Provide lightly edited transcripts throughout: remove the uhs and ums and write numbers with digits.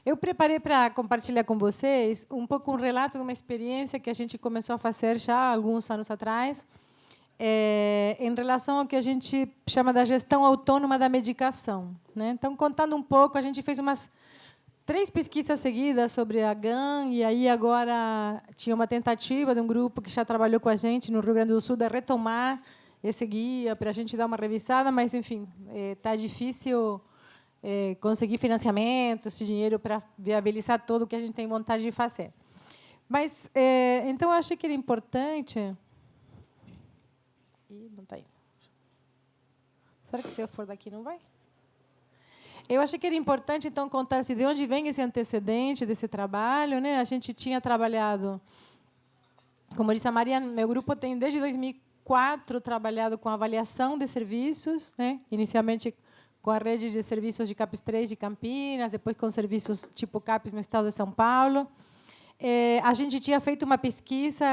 Eu preparei para compartilhar com vocês um pouco um relato de uma experiência que a gente começou a fazer já há alguns anos atrás, em relação ao que a gente chama da gestão autônoma da medicação, né? Então, contando um pouco, a gente fez umas 3 pesquisas seguidas sobre a GAN, e aí agora tinha uma tentativa de um grupo que já trabalhou com a gente no Rio Grande do Sul de retomar esse guia para a gente dar uma revisada, mas, enfim, está difícil conseguir financiamento, esse dinheiro para viabilizar tudo o que a gente tem vontade de fazer. Mas, então, eu achei que era importante... Ih, não está indo. Será que se eu for daqui não vai? Eu achei que era importante, então, contar de onde vem esse antecedente desse trabalho, né? A gente tinha trabalhado, como disse a Maria, meu grupo tem, desde 2004, trabalhado com avaliação de serviços, né? Inicialmente com a rede de serviços de CAPES 3 de Campinas, depois com serviços tipo CAPES no estado de São Paulo. A gente tinha feito uma pesquisa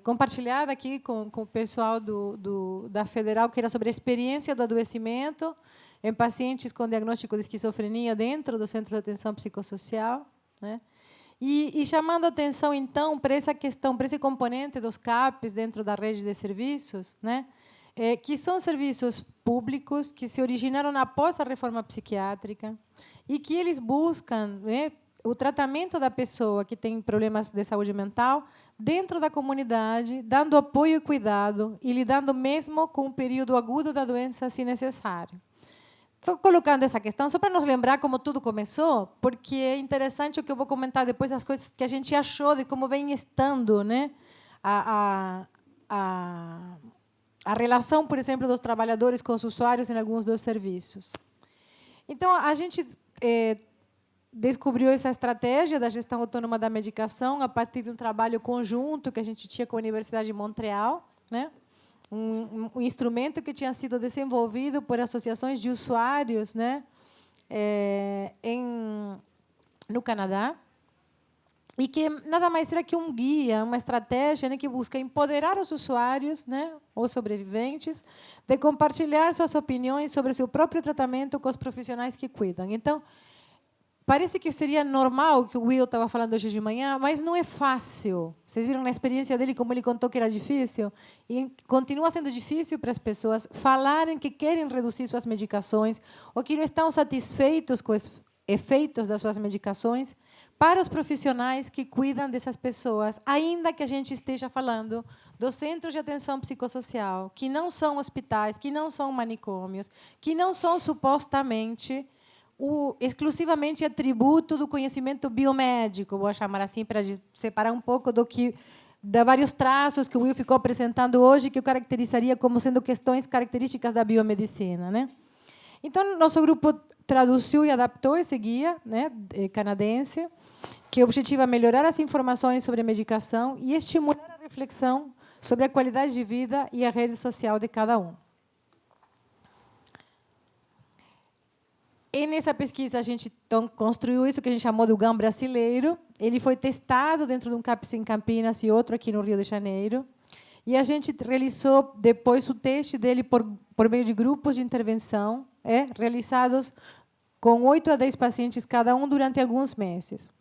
compartilhada aqui com o pessoal da Federal, que era sobre a experiência do adoecimento em pacientes com diagnóstico de esquizofrenia dentro do Centro de Atenção Psicossocial, né? E chamando a atenção, então, para essa questão, para esse componente dos CAPES dentro da rede de serviços, né? Que são serviços públicos que se originaram após a reforma psiquiátrica e que eles buscam, né, o tratamento da pessoa que tem problemas de saúde mental dentro da comunidade, dando apoio e cuidado e lidando mesmo com o período agudo da doença, se necessário. Estou colocando essa questão só para nos lembrar como tudo começou, porque é interessante o que eu vou comentar depois, as coisas que a gente achou de como vem estando, né, a relação, por exemplo, dos trabalhadores com os usuários em alguns dos serviços. Então, a gente descobriu essa estratégia da gestão autônoma da medicação a partir de um trabalho conjunto que a gente tinha com a Universidade de Montreal, né? Um instrumento que tinha sido desenvolvido por associações de usuários, né, no Canadá, e que nada mais era que um guia, uma estratégia, né, que busca empoderar os usuários, né, os sobreviventes, de compartilhar suas opiniões sobre seu próprio tratamento com os profissionais que cuidam. Então, parece que seria normal o que o Will estava falando hoje de manhã, mas não é fácil. Vocês viram na experiência dele como ele contou que era difícil? E continua sendo difícil para as pessoas falarem que querem reduzir suas medicações ou que não estão satisfeitos com os efeitos das suas medicações, para os profissionais que cuidam dessas pessoas, ainda que a gente esteja falando dos centros de atenção psicossocial, que não são hospitais, que não são manicômios, que não são supostamente exclusivamente atributo do conhecimento biomédico, vou chamar assim, para separar um pouco de vários traços que o Will ficou apresentando hoje, que eu caracterizaria como sendo questões características da biomedicina, né? Então, nosso grupo traduziu e adaptou esse guia, né, canadense, que objetiva melhorar as informações sobre a medicação e estimular a reflexão sobre a qualidade de vida e a rede social de cada um. E nessa pesquisa, a gente então construiu isso que a gente chamou do GAN brasileiro. Ele foi testado dentro de um CAPES em Campinas e outro aqui no Rio de Janeiro. E a gente realizou depois o teste dele por meio de grupos de intervenção, realizados com 8 a 10 pacientes cada um durante alguns meses.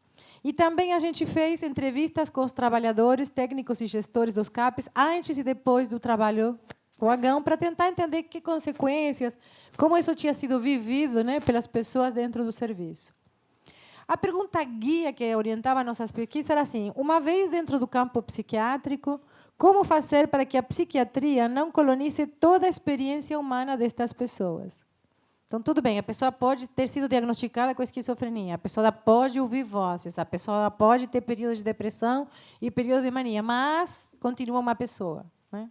E também a gente fez entrevistas com os trabalhadores, técnicos e gestores dos CAPES antes e depois do trabalho com a GAN, para tentar entender que consequências, como isso tinha sido vivido, né, pelas pessoas dentro do serviço. A pergunta guia que orientava nossas pesquisas era assim: uma vez dentro do campo psiquiátrico, como fazer para que a psiquiatria não colonize toda a experiência humana destas pessoas? Então, tudo bem, a pessoa pode ter sido diagnosticada com esquizofrenia, a pessoa pode ouvir vozes, a pessoa pode ter períodos de depressão e períodos de mania, mas continua uma pessoa, né?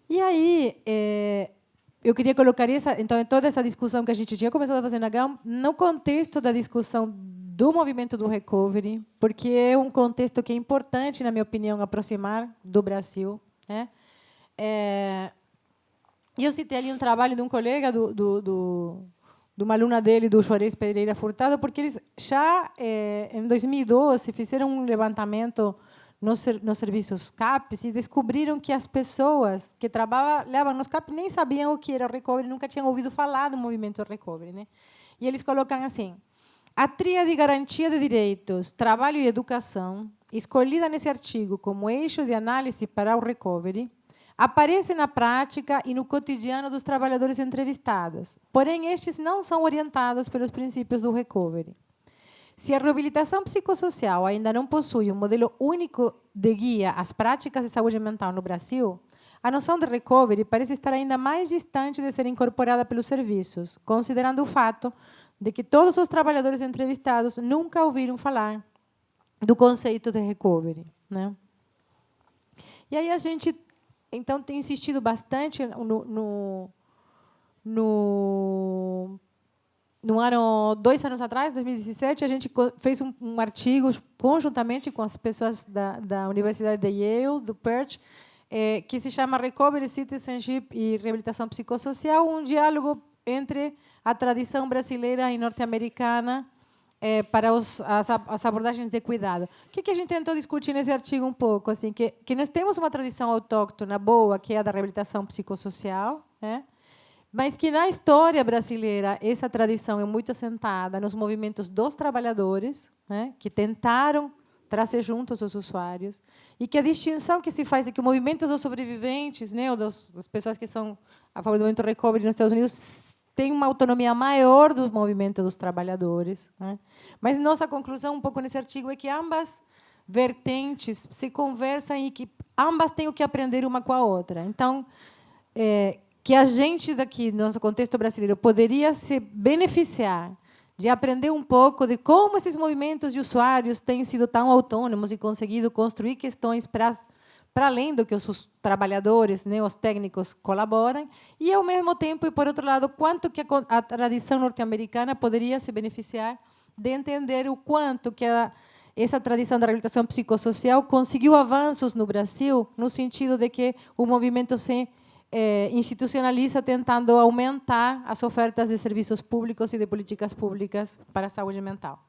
E aí, eu queria colocar então, toda essa discussão que a gente tinha começado a fazer na GAM no contexto da discussão do movimento do recovery, porque é um contexto que é importante, na minha opinião, aproximar do Brasil, né? E eu citei ali um trabalho de um colega, de uma aluna dele, do Juarez Pereira Furtado, porque eles já, em 2012, fizeram um levantamento nos serviços CAPES e descobriram que as pessoas que trabalhavam nos CAPES nem sabiam o que era o recovery, nunca tinham ouvido falar do movimento recovery, né? E eles colocam assim: a tríade garantia de direitos, trabalho e educação, escolhida nesse artigo como eixo de análise para o recovery, aparece na prática e no cotidiano dos trabalhadores entrevistados. Porém, estes não são orientados pelos princípios do recovery. Se a reabilitação psicossocial ainda não possui um modelo único de guia às práticas de saúde mental no Brasil, a noção de recovery parece estar ainda mais distante de ser incorporada pelos serviços, considerando o fato de que todos os trabalhadores entrevistados nunca ouviram falar do conceito de recovery, né? E aí a gente, então, tem insistido bastante no ano, 2 anos atrás, 2017, a gente fez um artigo conjuntamente com as pessoas da Universidade de Yale, do Perth, que se chama Recovery, Citizenship e Reabilitação Psicossocial, um diálogo entre a tradição brasileira e norte-americana para as abordagens de cuidado. O que a gente tentou discutir nesse artigo um pouco? Assim, que nós temos uma tradição autóctona boa, que é a da reabilitação psicossocial, né? Mas que na história brasileira essa tradição é muito assentada nos movimentos dos trabalhadores, né, que tentaram trazer juntos os usuários, e que a distinção que se faz é que o movimento dos sobreviventes, né, ou das pessoas que são a favor do movimento recovery nos Estados Unidos, tem uma autonomia maior do movimento dos trabalhadores, né? Mas nossa conclusão um pouco nesse artigo é que ambas vertentes se conversam e que ambas têm o que aprender uma com a outra. Então, que a gente daqui, no nosso contexto brasileiro, poderia se beneficiar de aprender um pouco de como esses movimentos de usuários têm sido tão autônomos e conseguido construir questões para além do que os trabalhadores, né, os técnicos colaboram, e, ao mesmo tempo, e por outro lado, quanto que a tradição norte-americana poderia se beneficiar de entender o quanto que essa tradição da reabilitação psicossocial conseguiu avanços no Brasil, no sentido de que o movimento se institucionaliza tentando aumentar as ofertas de serviços públicos e de políticas públicas para a saúde mental.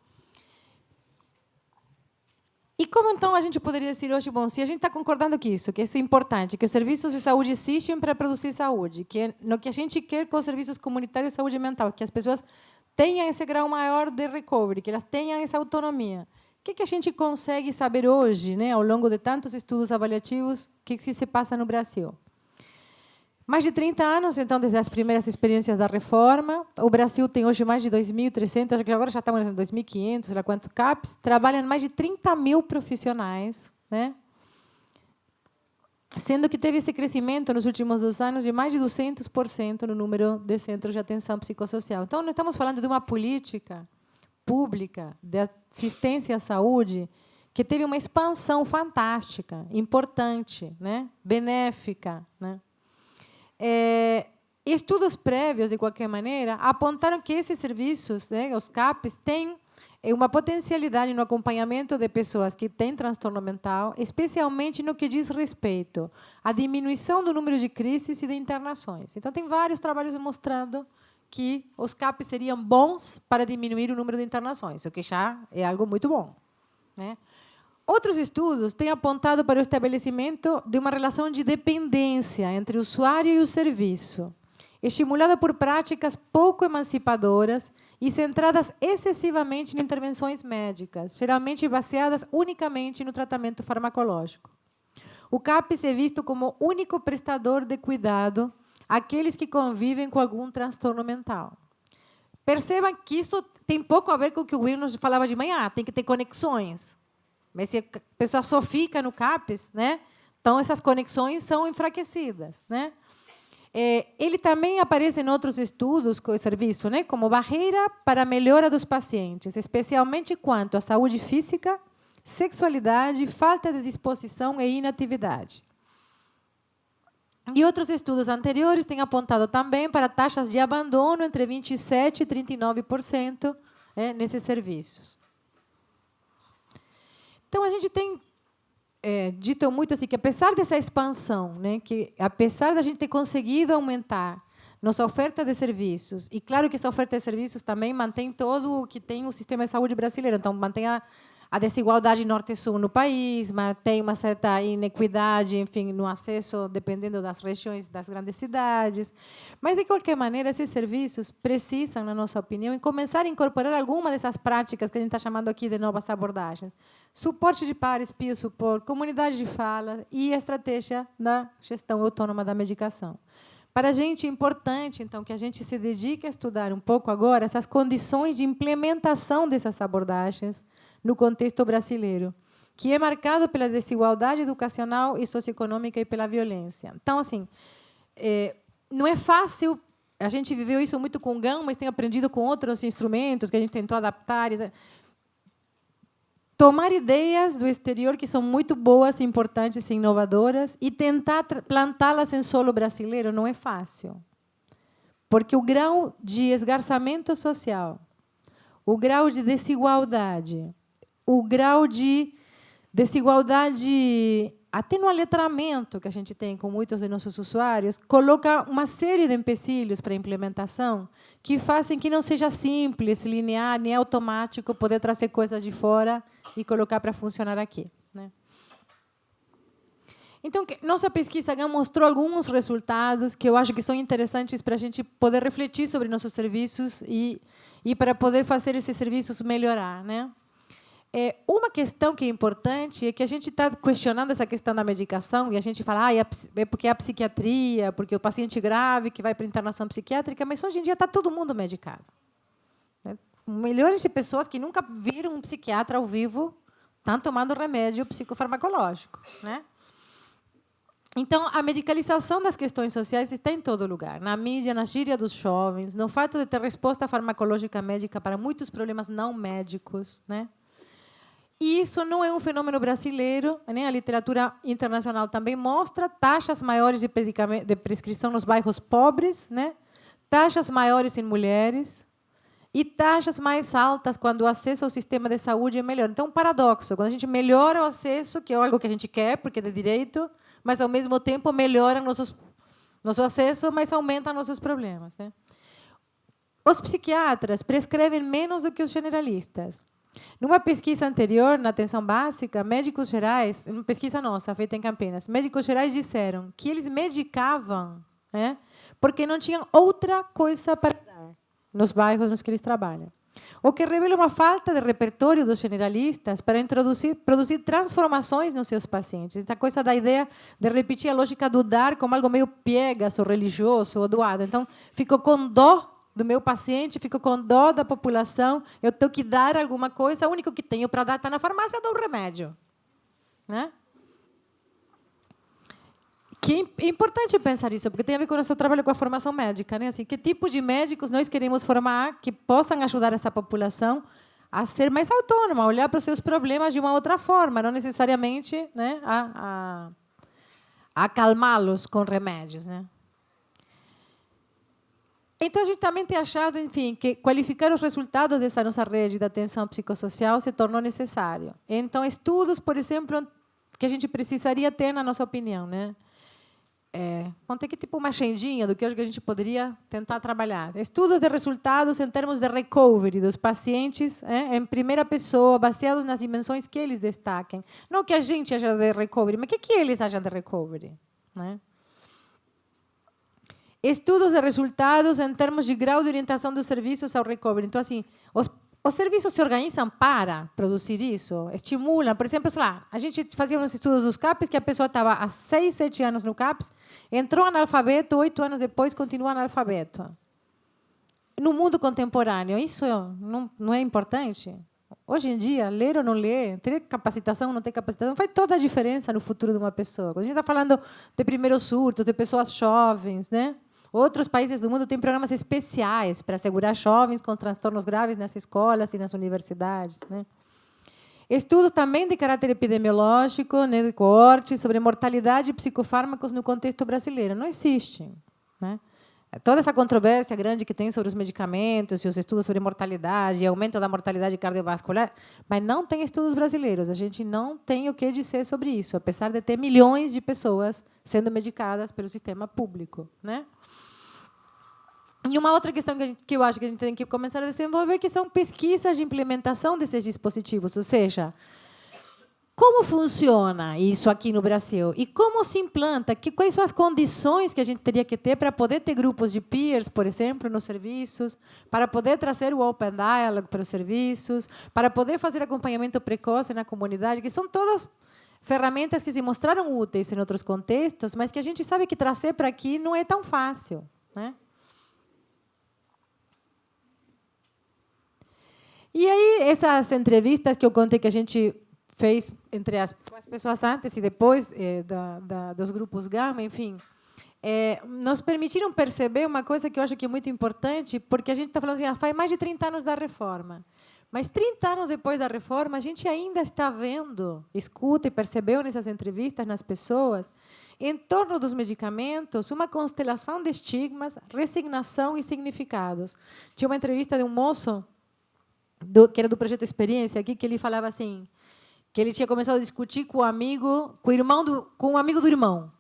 E como, então, a gente poderia dizer hoje, bom, se a gente está concordando que isso é importante, que os serviços de saúde existem para produzir saúde, que no que a gente quer com os serviços comunitários de saúde mental, que as pessoas tenham esse grau maior de recovery, que elas tenham essa autonomia. O que a gente consegue saber hoje, né, ao longo de tantos estudos avaliativos, que se passa no Brasil? Mais de 30 anos, então, desde as primeiras experiências da reforma. O Brasil tem hoje mais de 2.300, acho que agora já estamos em 2.500, sei lá quanto CAPs, trabalham mais de 30.000 profissionais, né? Sendo que teve esse crescimento nos últimos 2 anos de mais de 200% no número de centros de atenção psicossocial. Então, nós estamos falando de uma política pública de assistência à saúde que teve uma expansão fantástica, importante, né? Benéfica, né? Estudos prévios, de qualquer maneira, apontaram que esses serviços, né, os CAPs, têm uma potencialidade no acompanhamento de pessoas que têm transtorno mental, especialmente no que diz respeito à diminuição do número de crises e de internações. Então, tem vários trabalhos mostrando que os CAPs seriam bons para diminuir o número de internações, o que já é algo muito bom, né? Outros estudos têm apontado para o estabelecimento de uma relação de dependência entre o usuário e o serviço, estimulada por práticas pouco emancipadoras e centradas excessivamente em intervenções médicas, geralmente baseadas unicamente no tratamento farmacológico. O CAPS é visto como único prestador de cuidado àqueles que convivem com algum transtorno mental. Percebam que isso tem pouco a ver com o que o Will nos falava de manhã, tem que ter conexões. Mas se a pessoa só fica no CAPS, né, então essas conexões são enfraquecidas, né? Ele também aparece em outros estudos com o serviço, né, como barreira para a melhora dos pacientes, especialmente quanto à saúde física, sexualidade, falta de disposição e inatividade. E outros estudos anteriores têm apontado também para taxas de abandono entre 27% e 39% nesses serviços. Então, a gente tem dito muito assim, que apesar dessa expansão, né, que apesar da gente ter conseguido aumentar nossa oferta de serviços, e claro que essa oferta de serviços também mantém todo o que tem o sistema de saúde brasileiro, então mantém a a desigualdade norte-sul no país, mas tem uma certa inequidade, enfim, no acesso, dependendo das regiões das grandes cidades. Mas, de qualquer maneira, esses serviços precisam, na nossa opinião, começar a incorporar alguma dessas práticas que a gente está chamando aqui de novas abordagens. Suporte de pares, peer support, comunidade de fala e estratégia da gestão autônoma da medicação. Para a gente é importante, então, que a gente se dedique a estudar um pouco agora essas condições de implementação dessas abordagens no contexto brasileiro, que é marcado pela desigualdade educacional e socioeconômica e pela violência. Então, assim, não é fácil, a gente viveu isso muito com o GAM, mas tem aprendido com outros instrumentos que a gente tentou adaptar. Tomar ideias do exterior que são muito boas, importantes e inovadoras e tentar plantá-las em solo brasileiro não é fácil. Porque o grau de esgarçamento social, o grau de desigualdade, o grau de desigualdade até no letramento que a gente tem com muitos de nossos usuários, coloca uma série de empecilhos para a implementação que fazem que não seja simples, linear, nem automático poder trazer coisas de fora e colocar para funcionar aqui, né? Então, nossa pesquisa mostrou alguns resultados que eu acho que são interessantes para a gente poder refletir sobre nossos serviços e para poder fazer esses serviços melhorar, né? Uma questão que é importante é que a gente está questionando essa questão da medicação e a gente fala é porque é a psiquiatria, porque o paciente grave que vai para a internação psiquiátrica, mas hoje em dia está todo mundo medicado. Milhões de pessoas que nunca viram um psiquiatra ao vivo estão tomando remédio psicofarmacológico, né? Então, a medicalização das questões sociais está em todo lugar, na mídia, na gíria dos jovens, no fato de ter resposta farmacológica médica para muitos problemas não médicos, né? E isso não é um fenômeno brasileiro, né? A literatura internacional também mostra taxas maiores de prescrição nos bairros pobres, né? Taxas maiores em mulheres, e taxas mais altas quando o acesso ao sistema de saúde é melhor. Então, um paradoxo. Quando a gente melhora o acesso, que é algo que a gente quer, porque é de direito, mas, ao mesmo tempo, melhora nosso acesso, mas aumenta nossos problemas, né? Os psiquiatras prescrevem menos do que os generalistas. Numa pesquisa anterior, na atenção básica, médicos gerais, uma pesquisa nossa, feita em Campinas, médicos gerais disseram que eles medicavam, né, porque não tinham outra coisa para dar nos bairros nos que eles trabalham. O que revela uma falta de repertório dos generalistas para produzir transformações nos seus pacientes. Essa coisa da ideia de repetir a lógica do dar como algo meio piegas, ou religioso, ou doado. Então, fico com dó do meu paciente, fico com dó da população, eu tenho que dar alguma coisa, o único que tenho para dar está na farmácia, eu dou um remédio, né? Que é importante pensar isso, porque tem a ver com o nosso trabalho com a formação médica, né? Assim, que tipo de médicos nós queremos formar que possam ajudar essa população a ser mais autônoma, a olhar para os seus problemas de uma outra forma, não necessariamente, né, a acalmá-los com remédios, né? Então, a gente também tem achado, enfim, que qualificar os resultados dessa nossa rede de atenção psicossocial se tornou necessário. Então, estudos, por exemplo, que a gente precisaria ter, na nossa opinião, né? Vamos ter que tipo uma agendinha do que hoje a gente poderia tentar trabalhar. Estudos de resultados em termos de recovery dos pacientes, em primeira pessoa, baseados nas dimensões que eles destaquem. Não o que a gente acha de recovery, mas o que eles acham de recovery, né? Estudos de resultados em termos de grau de orientação dos serviços ao recovery. Então, assim, os serviços se organizam para produzir isso, estimulam. Por exemplo, sei lá, a gente fazia uns estudos dos CAPs que a pessoa estava há 6, 7 anos no CAPs, entrou analfabeto, 8 anos depois continua analfabeto. No mundo contemporâneo, isso não é importante? Hoje em dia, ler ou não ler, ter capacitação ou não ter capacitação, faz toda a diferença no futuro de uma pessoa. Quando a gente está falando de primeiros surtos, de pessoas jovens, né? Outros países do mundo têm programas especiais para assegurar jovens com transtornos graves nas escolas e nas universidades, né? Estudos também de caráter epidemiológico, né, de coorte, sobre mortalidade e psicofármacos no contexto brasileiro. Não existe, né? Toda essa controvérsia grande que tem sobre os medicamentos e os estudos sobre mortalidade e aumento da mortalidade cardiovascular, mas não tem estudos brasileiros. A gente não tem o que dizer sobre isso, apesar de ter milhões de pessoas sendo medicadas pelo sistema público, né? E uma outra questão que eu acho que a gente tem que começar a desenvolver, que são pesquisas de implementação desses dispositivos, ou seja, como funciona isso aqui no Brasil? E como se implanta? Quais são as condições que a gente teria que ter para poder ter grupos de peers, por exemplo, nos serviços, para poder trazer o Open Dialogue para os serviços, para poder fazer acompanhamento precoce na comunidade, que são todas ferramentas que se mostraram úteis em outros contextos, mas que a gente sabe que trazer para aqui não é tão fácil, né? E aí, essas entrevistas que eu contei que a gente fez entre as pessoas antes e depois dos grupos Gama, enfim, nos permitiram perceber uma coisa que eu acho que é muito importante, porque a gente está falando assim, faz mais de 30 anos da reforma. Mas 30 anos depois da reforma, a gente ainda está vendo, escuta e percebeu nessas entrevistas, nas pessoas, em torno dos medicamentos, uma constelação de estigmas, resignação e significados. Tinha uma entrevista de um moço, que era do Projeto Experiência, aqui, que ele falava assim, que ele tinha começado a discutir com o amigo, com o amigo do irmão.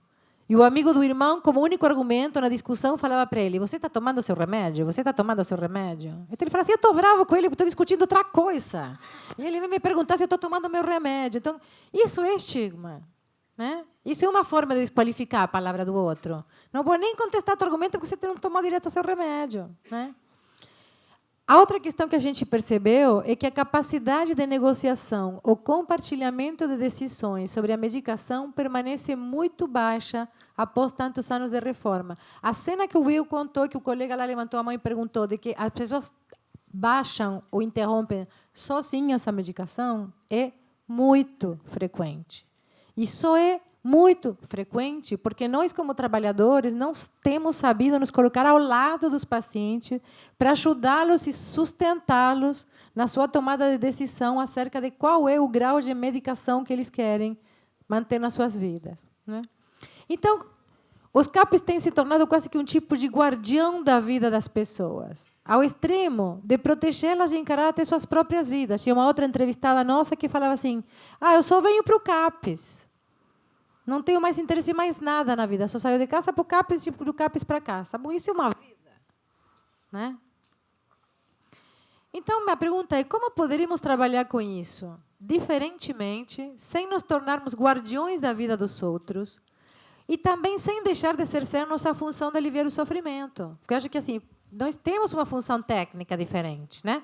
E o amigo do irmão, como único argumento na discussão, falava para ele, você está tomando seu remédio? Você está tomando seu remédio? Então ele falava assim, eu estou bravo com ele, estou discutindo outra coisa. E ele vem me perguntar se eu estou tomando meu remédio. Então, isso é estigma, né? Isso é uma forma de desqualificar a palavra do outro. Não vou nem contestar o argumento porque você não tomou direito ao seu remédio, né? A outra questão que a gente percebeu é que a capacidade de negociação, o compartilhamento de decisões sobre a medicação permanece muito baixa após tantos anos de reforma. A cena que o Will contou, que o colega lá levantou a mão e perguntou, de que as pessoas baixam ou interrompem sozinhas a medicação, é muito frequente. E só é muito frequente, porque nós, como trabalhadores, não temos sabido nos colocar ao lado dos pacientes para ajudá-los e sustentá-los na sua tomada de decisão acerca de qual é o grau de medicação que eles querem manter nas suas vidas, né? Então, os CAPs têm se tornado quase que um tipo de guardião da vida das pessoas, ao extremo de protegê-las e encarar até suas próprias vidas. Tinha uma outra entrevistada nossa que falava assim, eu só venho para o CAPs. Não tenho mais interesse em mais nada na vida. Só saio de casa para o CAPES e do CAPES para casa. Bom, isso é uma vida, né? Então, minha pergunta é, como poderíamos trabalhar com isso? Diferentemente, sem nos tornarmos guardiões da vida dos outros e também sem deixar de exercer a nossa função de aliviar o sofrimento. Porque eu acho que assim, nós temos uma função técnica diferente, né?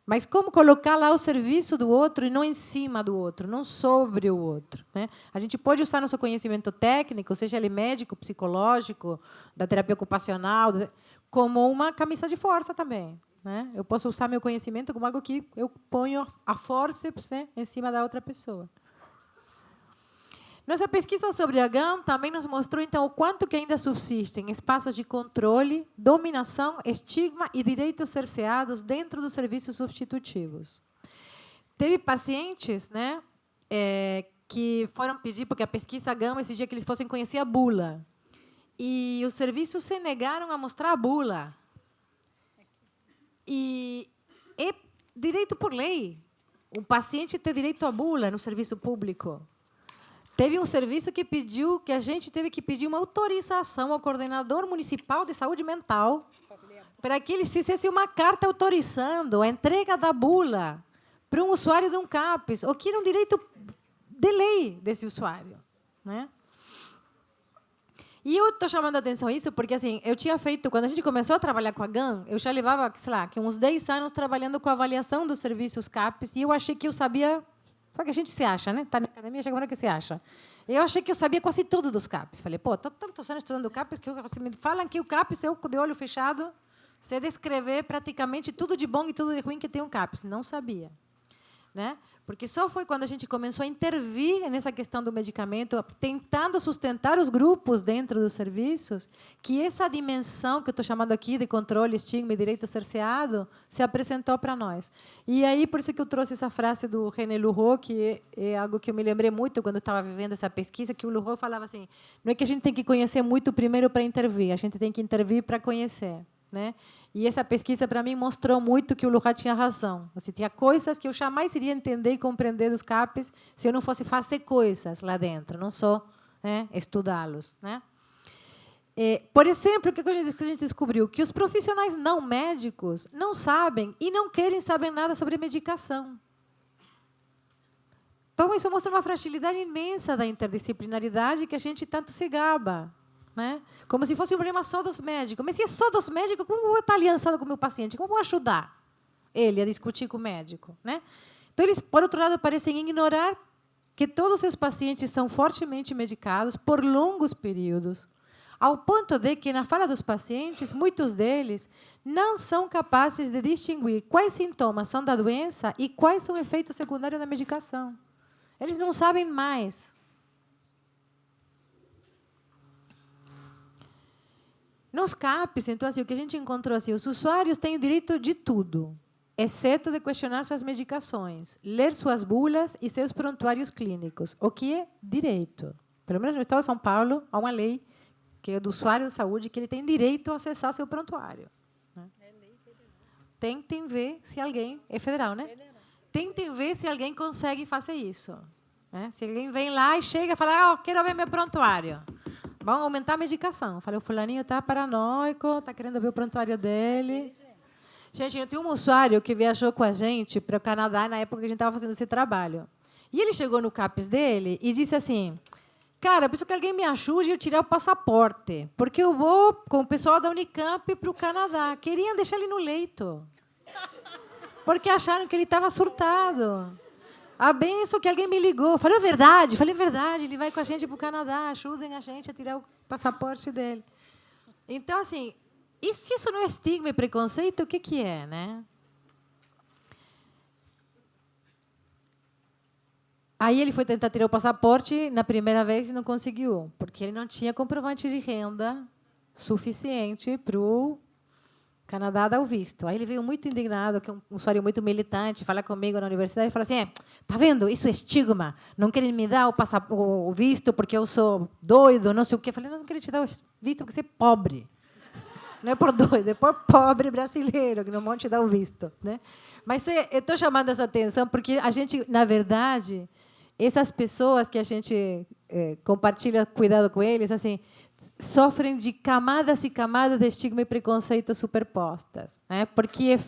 Mas como colocá-la ao serviço do outro e não em cima do outro, não sobre o outro, né? A gente pode usar nosso conhecimento técnico, seja ele médico, psicológico, da terapia ocupacional, como uma camisa de força também, né? Eu posso usar meu conhecimento como algo que eu ponho a força, né, em cima da outra pessoa. Nossa pesquisa sobre a GAM também nos mostrou, então, o quanto que ainda subsistem espaços de controle, dominação, estigma e direitos cerceados dentro dos serviços substitutivos. Teve pacientes, né, que foram pedir, porque a pesquisa GAM exigia que eles fossem conhecer a bula. E os serviços se negaram a mostrar a bula. E é direito por lei. O paciente tem direito à bula no serviço público. Teve um serviço que pediu, que a gente teve que pedir uma autorização ao coordenador municipal de saúde mental para que ele fizesse uma carta autorizando a entrega da bula para um usuário de um CAPES, o que era um direito de lei desse usuário, né? E eu estou chamando a atenção a isso porque assim, eu tinha feito, quando a gente começou a trabalhar com a GAM, eu já levava, sei lá, uns 10 anos trabalhando com a avaliação dos serviços CAPES e eu achei que eu sabia. Só que a gente se acha, né? Está na academia, chega uma hora que se acha. Eu achei que eu sabia quase tudo dos CAPES. Falei, pô, estou tantos anos estudando CAPES que você me falam que o CAPES, eu, de olho fechado, sei descrever praticamente tudo de bom e tudo de ruim que tem um CAPES. Não sabia, né? Porque só foi quando a gente começou a intervir nessa questão do medicamento, tentando sustentar os grupos dentro dos serviços, que essa dimensão que eu estou chamando aqui de controle, estigma e direito cerceado se apresentou para nós. E aí, por isso que eu trouxe essa frase do René Luhou, que é algo que eu me lembrei muito quando eu estava vivendo essa pesquisa, que o Luhou falava assim, não é que a gente tem que conhecer muito primeiro para intervir, a gente tem que intervir para conhecer, né? E essa pesquisa, para mim, mostrou muito que o Luhou tinha razão. Assim, tinha coisas que eu jamais iria entender e compreender dos CAPES se eu não fosse fazer coisas lá dentro, não só, né, estudá-los, né? Por exemplo, o que a gente descobriu? Que os profissionais não médicos não sabem e não querem saber nada sobre medicação. Então, isso mostra uma fragilidade imensa da interdisciplinaridade que a gente tanto se gaba, né? Como se fosse um problema só dos médicos. Mas se é só dos médicos, como eu vou estar aliançado com o meu paciente? Como eu vou ajudar ele a discutir com o médico, né? Então, eles, por outro lado, parecem ignorar que todos os seus pacientes são fortemente medicados por longos períodos, ao ponto de que, na fala dos pacientes, muitos deles não são capazes de distinguir quais sintomas são da doença e quais são efeitos secundários da medicação. Eles não sabem mais. Nos CAPs, então, assim, o que a gente encontrou, assim, os usuários têm o direito de tudo, exceto de questionar suas medicações, ler suas bulas e seus prontuários clínicos, o que é direito. Pelo menos no Estado de São Paulo, há uma lei que é do usuário de saúde, que ele tem direito a acessar seu prontuário. Né? É lei federal. Tentem ver se alguém... É federal, né? Federal. Tentem ver se alguém consegue fazer isso. Né? Se alguém vem lá e chega e fala, quero ver meu prontuário. Vamos aumentar a medicação. Falei, o fulaninho está paranoico, está querendo ver o prontuário dele. Gente, eu tenho um usuário que viajou com a gente para o Canadá na época que a gente estava fazendo esse trabalho. E ele chegou no CAPS dele e disse assim, cara, eu preciso que alguém me ajude a tirar o passaporte, porque eu vou com o pessoal da Unicamp para o Canadá. Queriam deixar ele no leito, porque acharam que ele estava surtado. A benção que alguém me ligou. Falei, verdade, ele vai com a gente para o Canadá, ajudem a gente a tirar o passaporte dele. Então, assim, e se isso não é estigma e preconceito, o que é, né? Aí ele foi tentar tirar o passaporte na primeira vez e não conseguiu, porque ele não tinha comprovante de renda suficiente para o Canadá dar o visto. Aí ele veio muito indignado, que é um usuário muito militante, fala comigo na universidade e fala assim, tá vendo, isso é estigma, não querem me dar o visto porque eu sou doido, não sei o quê. Eu falei, não quero te dar o visto porque você é pobre. Não é por doido, é por pobre brasileiro, que não vão te dar o visto. Né? Mas eu estou chamando essa atenção porque a gente, na verdade, essas pessoas que a gente compartilha cuidado com eles, assim, sofrem de camadas e camadas de estigma e preconceito superpostas, né? Porque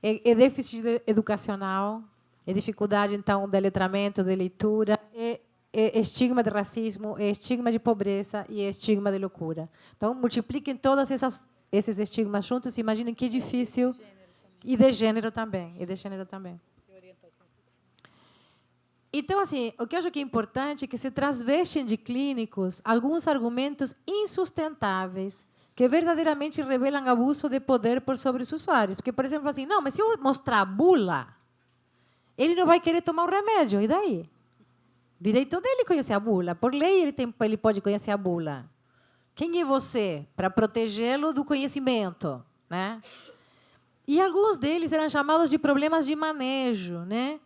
é déficit educacional, é dificuldade, então, de letramento, de leitura, é estigma de racismo, é estigma de pobreza e é estigma de loucura. Então, multipliquem todos esses estigmas juntos e imaginem que difícil. E de gênero também. Então, assim, o que eu acho que é importante é que se transvestem de clínicos alguns argumentos insustentáveis que verdadeiramente revelam abuso de poder por sobre os usuários. Porque, por exemplo, assim, não, mas se eu mostrar a bula, ele não vai querer tomar o remédio, e daí? Direito dele conhecer a bula. Por lei, ele pode conhecer a bula. Quem é você para protegê-lo do conhecimento? Né? E alguns deles eram chamados de problemas de manejo, né?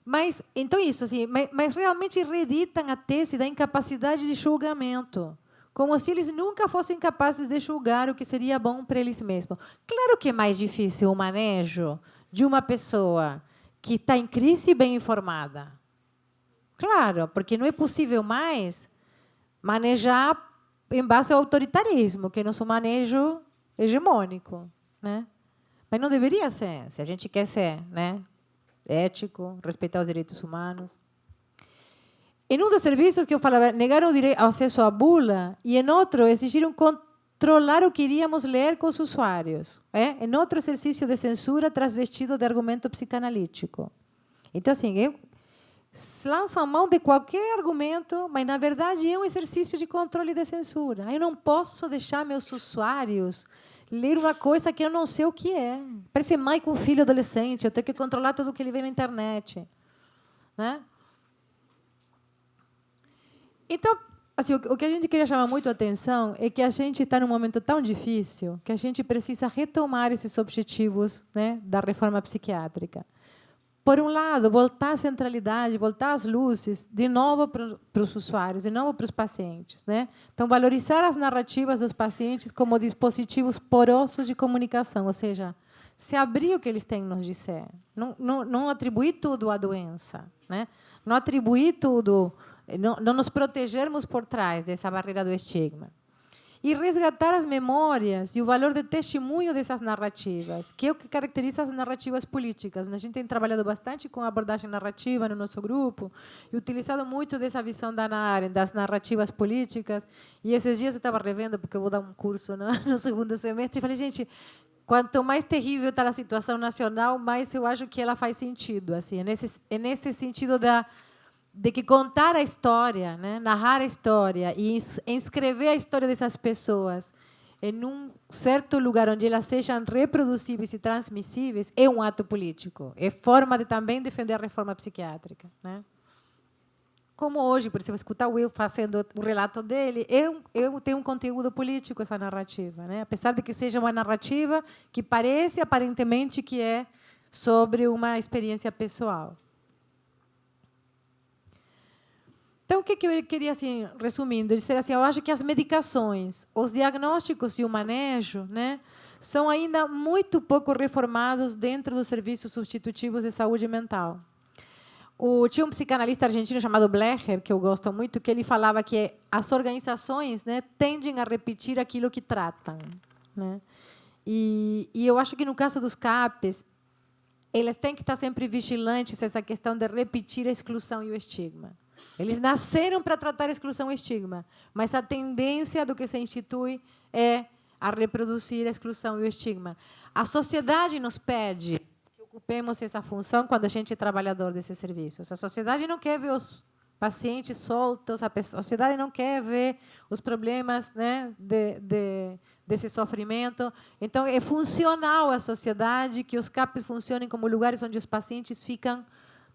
Mas, então, isso, assim, mas realmente reeditam a tese da incapacidade de julgamento, como se eles nunca fossem capazes de julgar o que seria bom para eles mesmos. Claro que é mais difícil o manejo de uma pessoa que está em crise e bem informada. Claro, porque não é possível mais manejar em base ao autoritarismo, que é nosso manejo hegemônico. Né? Mas não deveria ser, se a gente quer ser, né? Ético, respeitar os direitos humanos. Em um dos serviços que eu falava, negaram o acesso à bula, e em outro, exigiram controlar o que iríamos ler com os usuários. Em outro exercício de censura transvestido de argumento psicanalítico. Então, assim, lançam mão de qualquer argumento, mas, na verdade, é um exercício de controle de censura. Eu não posso deixar meus usuários ler uma coisa que eu não sei o que é. Parece mãe com filho adolescente, eu tenho que controlar tudo o que ele vê na internet. Né? Então, assim, o que a gente queria chamar muito a atenção é que a gente está num momento tão difícil que a gente precisa retomar esses objetivos, né, da reforma psiquiátrica. Por um lado, voltar à centralidade, voltar às luzes, de novo para os usuários, de novo para os pacientes. Né? Então, valorizar as narrativas dos pacientes como dispositivos porosos de comunicação, ou seja, se abrir o que eles têm a nos dizer. Não atribuir tudo à doença. Né? Não atribuir tudo, não nos protegermos por trás dessa barreira do estigma. e resgatar as memórias e o valor de testemunho dessas narrativas, que é o que caracteriza as narrativas políticas. A gente tem trabalhado bastante com a abordagem narrativa no nosso grupo e utilizado muito dessa visão da Hannah Arendt, das narrativas políticas. E esses dias eu estava revendo, porque eu vou dar um curso no segundo semestre, e falei, gente, quanto mais terrível está a situação nacional, mais eu acho que ela faz sentido. Assim, é nesse sentido de que contar a história, né, narrar a história e inscrever a história dessas pessoas em um certo lugar onde elas sejam reproduzíveis e transmissíveis é um ato político. É forma de também defender a reforma psiquiátrica, né? Como hoje, por exemplo, escutar o Will fazendo o relato dele, eu tenho um conteúdo político essa narrativa, né? Apesar de que seja uma narrativa que parece aparentemente que é sobre uma experiência pessoal. Então, o que eu queria, assim, resumindo, dizer assim, eu acho que as medicações, os diagnósticos e o manejo, né, são ainda muito pouco reformados dentro dos serviços substitutivos de saúde mental. Tinha um psicanalista argentino chamado Blecher, que eu gosto muito, que ele falava que as organizações, né, tendem a repetir aquilo que tratam, né? E eu acho que no caso dos CAPs, eles têm que estar sempre vigilantes a essa questão de repetir a exclusão e o estigma. Eles nasceram para tratar a exclusão e estigma, mas a tendência do que se institui é a reproduzir a exclusão e o estigma. A sociedade nos pede que ocupemos essa função quando a gente é trabalhador desses serviços. A sociedade não quer ver os pacientes soltos, a sociedade não quer ver os problemas, né, desse sofrimento. Então, é funcional à sociedade que os CAPs funcionem como lugares onde os pacientes ficam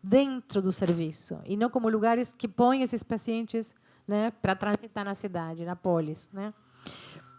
dentro do serviço e não como lugares que põem esses pacientes, né, para transitar na cidade, na polis, né?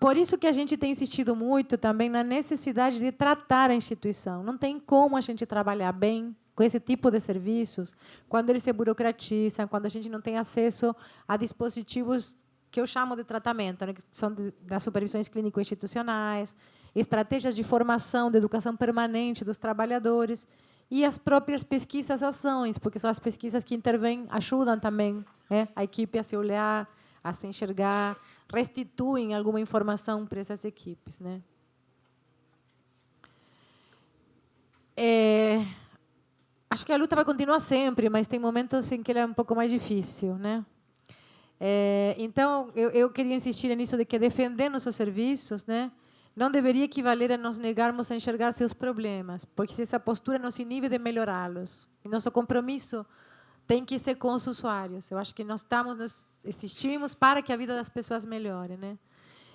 Por isso que a gente tem insistido muito também na necessidade de tratar a instituição. Não tem como a gente trabalhar bem com esse tipo de serviços quando eles se burocratizam, quando a gente não tem acesso a dispositivos que eu chamo de tratamento, né, que são das supervisões clínico-institucionais, estratégias de formação, de educação permanente dos trabalhadores, e as próprias pesquisas ações, porque são as pesquisas que intervêm, ajudam também, né, a equipe a se olhar, a se enxergar, restituem alguma informação para essas equipes, né? Acho que a luta vai continuar sempre, mas tem momentos em que ela é um pouco mais difícil, né? Então, eu queria insistir nisso de que defender nossos serviços, né, não deveria equivaler a nos negarmos a enxergar seus problemas, porque essa postura nos inibe de melhorá-los. E nosso compromisso tem que ser com os usuários. Eu acho que nós existimos para que a vida das pessoas melhore, né?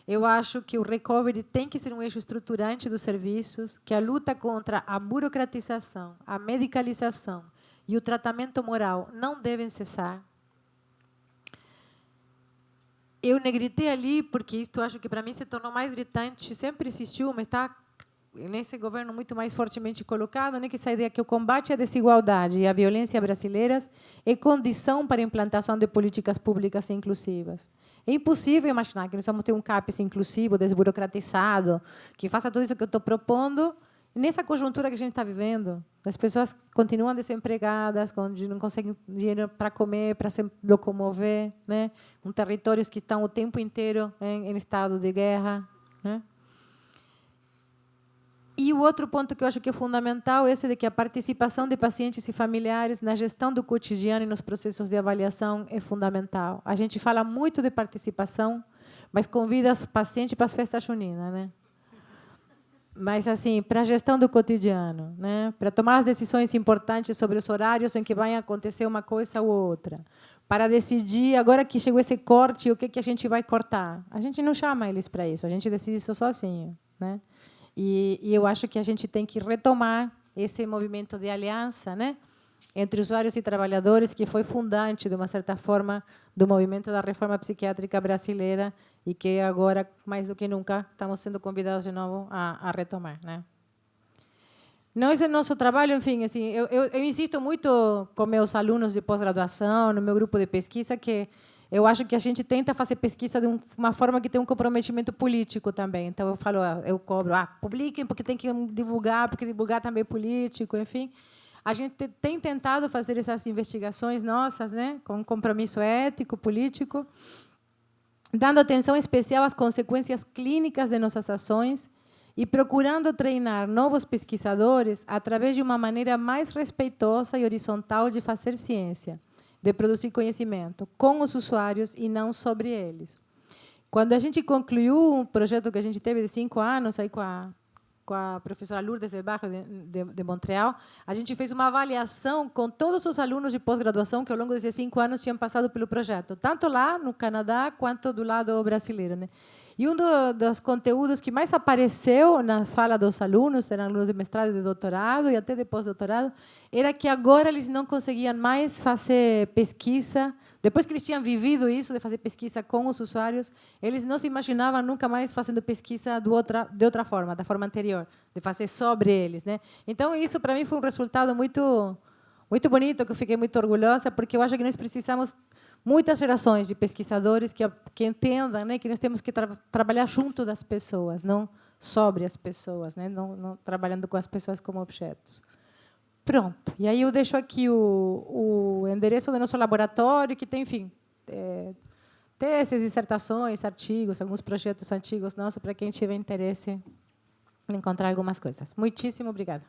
Eu acho que o recovery tem que ser um eixo estruturante dos serviços, que a luta contra a burocratização, a medicalização e o tratamento moral não devem cessar. Eu negritei ali, porque isto acho que para mim se tornou mais gritante, sempre existiu, mas está nesse governo muito mais fortemente colocado, né, que essa ideia que o combate à desigualdade e à violência brasileiras é condição para a implantação de políticas públicas inclusivas. É impossível imaginar que nós vamos ter um CAPES inclusivo, desburocratizado, que faça tudo isso que eu estou propondo, nessa conjuntura que a gente está vivendo. As pessoas continuam desempregadas, não conseguem dinheiro para comer, para se locomover, né? Territórios que estão o tempo inteiro em estado de guerra, né? E o outro ponto que eu acho que é fundamental é esse de que a participação de pacientes e familiares na gestão do cotidiano e nos processos de avaliação é fundamental. A gente fala muito de participação, mas convida os pacientes para as festas juninas, né? Mas, assim, para a gestão do cotidiano, né? Para tomar as decisões importantes sobre os horários em que vai acontecer uma coisa ou outra, para decidir, agora que chegou esse corte, o que a gente vai cortar. A gente não chama eles para isso, a gente decide isso sozinho, né? E eu acho que a gente tem que retomar esse movimento de aliança, né, entre usuários e trabalhadores, que foi fundante, de uma certa forma, do movimento da reforma psiquiátrica brasileira e que agora, mais do que nunca, estamos sendo convidados de novo a retomar, né? Nós, no nosso trabalho, enfim, assim, eu insisto muito com meus alunos de pós-graduação, no meu grupo de pesquisa, que eu acho que a gente tenta fazer pesquisa de uma forma que tem um comprometimento político também. Então, eu falo, eu cobro, publiquem, porque tem que divulgar, porque divulgar também é político, enfim. A gente tem tentado fazer essas investigações nossas, né, com um compromisso ético, político. dando atenção especial às consequências clínicas de nossas ações e procurando treinar novos pesquisadores através de uma maneira mais respeitosa e horizontal de fazer ciência, de produzir conhecimento com os usuários e não sobre eles. Quando a gente concluiu um projeto que a gente teve de 5 anos aí com a professora Lourdes de Barro, de Montreal, a gente fez uma avaliação com todos os alunos de pós-graduação que, ao longo desses 5 anos, tinham passado pelo projeto, tanto lá no Canadá quanto do lado brasileiro, né? E um dos conteúdos que mais apareceu na fala dos alunos, eram alunos de mestrado e de doutorado, e até de pós-doutorado, era que agora eles não conseguiam mais fazer pesquisa. Depois que eles tinham vivido isso, de fazer pesquisa com os usuários, eles não se imaginavam nunca mais fazendo pesquisa de outra forma, da forma anterior, de fazer sobre eles, né? Então, isso, para mim, foi um resultado muito, muito bonito, que eu fiquei muito orgulhosa, porque eu acho que nós precisamos muitas gerações de pesquisadores que entendam, né, que nós temos que trabalhar junto das pessoas, não sobre as pessoas, né, não trabalhando com as pessoas como objetos. Pronto. E aí eu deixo aqui o endereço do nosso laboratório, que tem, enfim, teses, dissertações, artigos, alguns projetos antigos nossos, para quem tiver interesse em encontrar algumas coisas. Muitíssimo obrigada.